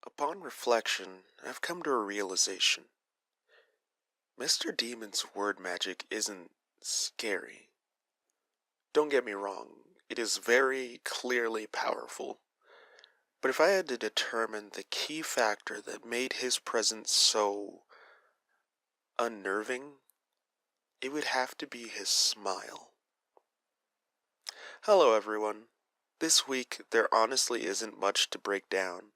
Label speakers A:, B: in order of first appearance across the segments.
A: Upon reflection, I've come to a realization. Mr. Demon's word magic isn't scary. Don't get me wrong, it is very clearly powerful. But if I had to determine the key factor that made his presence so unnerving, it would have to be his smile. Hello everyone. This week, there honestly isn't much to break down.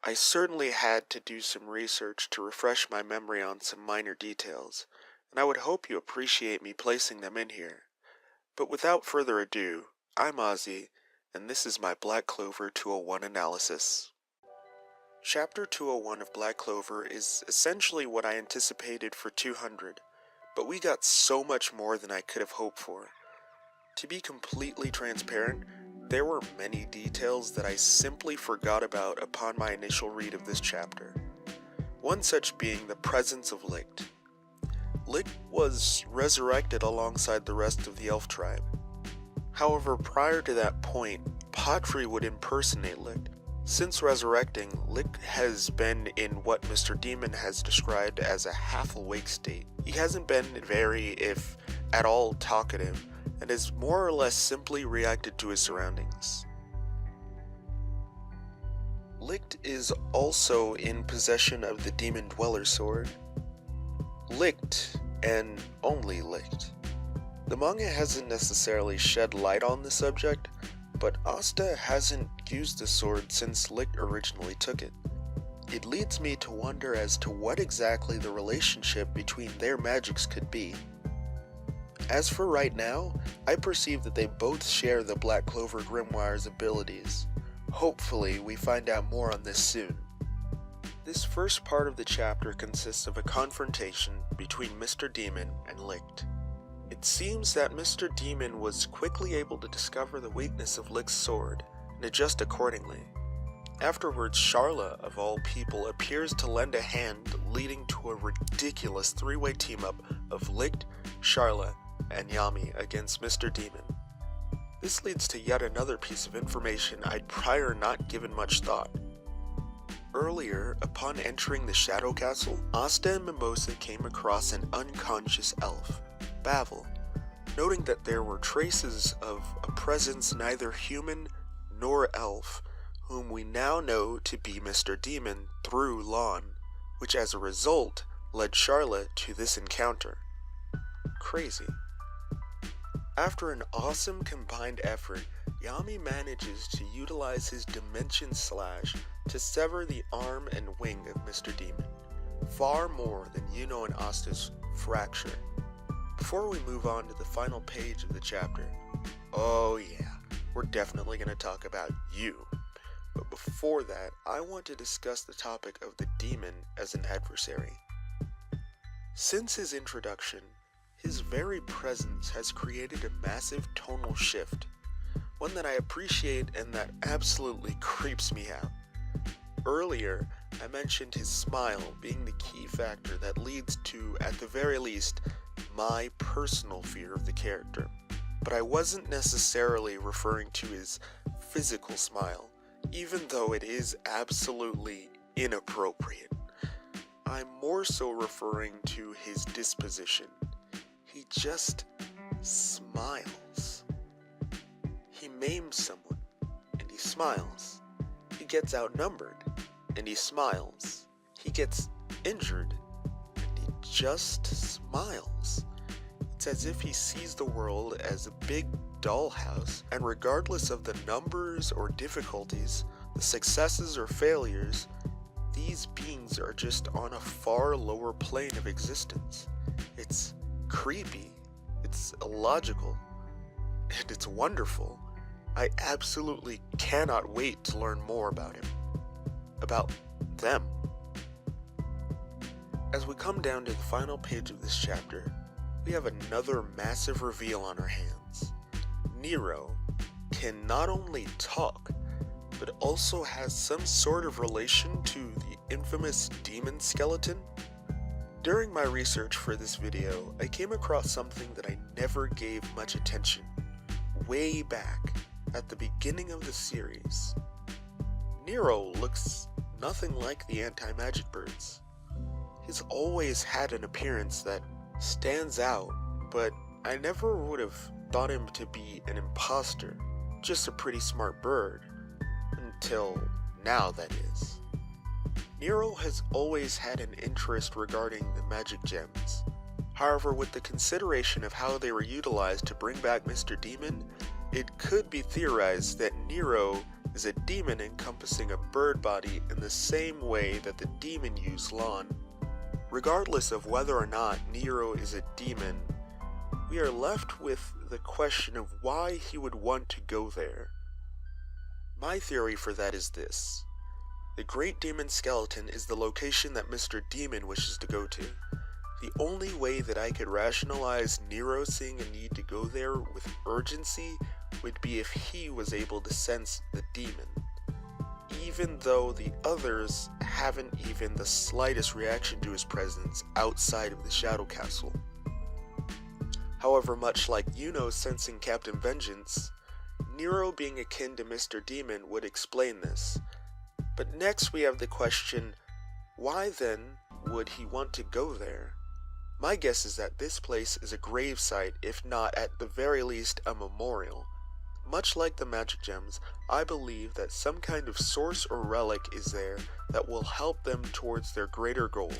A: I certainly had to do some research to refresh my memory on some minor details, and I would hope you appreciate me placing them in here. But without further ado, I'm Ozzy, and this is my Black Clover 201 analysis. Chapter 201 of Black Clover is essentially what I anticipated for 200, but we got so much more than I could have hoped for. To be completely transparent, there were many details that I simply forgot about upon my initial read of this chapter. One such being the presence of Licht. Licht was resurrected alongside the rest of the elf tribe. However, prior to that point, Patri would impersonate Licht. Since resurrecting, Licht has been in what Mr. Demon has described as a half-awake state. He hasn't been very, if at all, talkative, and has more or less simply reacted to his surroundings. Licht is also in possession of the Demon Dweller Sword. Licht, and only Licht. The manga hasn't necessarily shed light on the subject, but Asta hasn't used the sword since Licht originally took it. It leads me to wonder as to what exactly the relationship between their magics could be. As for right now, I perceive that they both share the Black Clover Grimoire's abilities. Hopefully, we find out more on this soon. This first part of the chapter consists of a confrontation between Mr. Demon and Licht. It seems that Mr. Demon was quickly able to discover the weakness of Licht's sword and adjust accordingly. Afterwards, Sharla, of all people, appears to lend a hand, leading to a ridiculous three-way team-up of Licht, Sharla, and Yami against Mr. Demon. This leads to yet another piece of information I'd prior not given much thought. Earlier, upon entering the Shadow Castle, Asta and Mimosa came across an unconscious elf, Bavel, noting that there were traces of a presence neither human nor elf, whom we now know to be Mr. Demon through Lon, which as a result led Charlotte to this encounter. Crazy. After an awesome combined effort, Yami manages to utilize his Dimension Slash to sever the arm and wing of Mr. Demon, far more than Yuno and Asta's fracture. Before we move on to the final page of the chapter, oh yeah, we're definitely going to talk about you. But before that, I want to discuss the topic of the demon as an adversary. Since his introduction, his very presence has created a massive tonal shift, one that I appreciate and that absolutely creeps me out. Earlier, I mentioned his smile being the key factor that leads to, at the very least, my personal fear of the character. But I wasn't necessarily referring to his physical smile, even though it is absolutely inappropriate. I'm more so referring to his disposition. He just smiles. He maims someone, and he smiles. He gets outnumbered, and he smiles. He gets injured, and he just smiles. It's as if he sees the world as a big dollhouse, and regardless of the numbers or difficulties, the successes or failures, these beings are just on a far lower plane of existence. It's creepy, it's illogical, and it's wonderful. I absolutely cannot wait to learn more about him. About them. As we come down to the final page of this chapter, we have another massive reveal on our hands. Nero can not only talk, but also has some sort of relation to the infamous demon skeleton. During my research for this video, I came across something that I never gave much attention. Way back, at the beginning of the series, Nero looks nothing like the anti-magic birds. He's always had an appearance that stands out, but I never would have thought him to be an imposter, just a pretty smart bird. Until now, that is. Nero has always had an interest regarding the magic gems. However, with the consideration of how they were utilized to bring back Mr. Demon, it could be theorized that Nero is a demon encompassing a bird body in the same way that the demon used Lon. Regardless of whether or not Nero is a demon, we are left with the question of why he would want to go there. My theory for that is this. The Great Demon Skeleton is the location that Mr. Demon wishes to go to. The only way that I could rationalize Nero seeing a need to go there with urgency would be if he was able to sense the demon, even though the others haven't even the slightest reaction to his presence outside of the Shadow Castle. However, much like Yuno sensing Captain Vengeance, Nero being akin to Mr. Demon would explain this. But next we have the question, why then would he want to go there? My guess is that this place is a gravesite, if not at the very least a memorial. Much like the magic gems, I believe that some kind of source or relic is there that will help them towards their greater goal,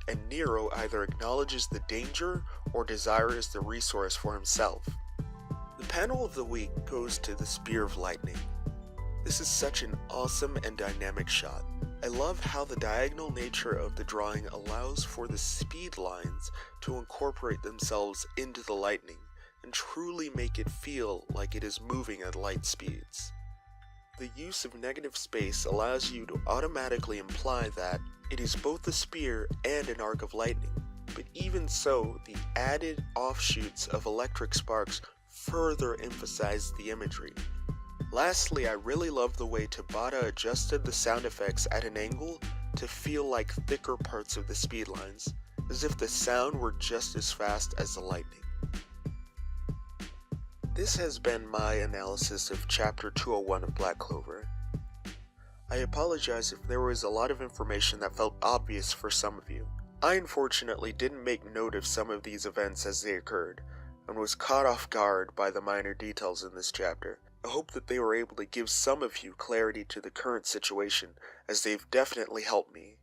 A: and Nero either acknowledges the danger or desires the resource for himself. The panel of the week goes to the Spear of Lightning. This is such an awesome and dynamic shot. I love how the diagonal nature of the drawing allows for the speed lines to incorporate themselves into the lightning and truly make it feel like it is moving at light speeds. The use of negative space allows you to automatically imply that it is both a spear and an arc of lightning, but even so, the added offshoots of electric sparks further emphasize the imagery. Lastly, I really love the way Tabata adjusted the sound effects at an angle to feel like thicker parts of the speed lines, as if the sound were just as fast as the lightning. This has been my analysis of Chapter 201 of Black Clover. I apologize if there was a lot of information that felt obvious for some of you. I unfortunately didn't make note of some of these events as they occurred, and was caught off guard by the minor details in this chapter. I hope that they were able to give some of you clarity to the current situation, as they've definitely helped me.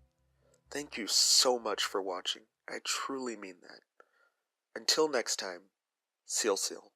A: Thank you so much for watching. I truly mean that. Until next time, Seal Seal.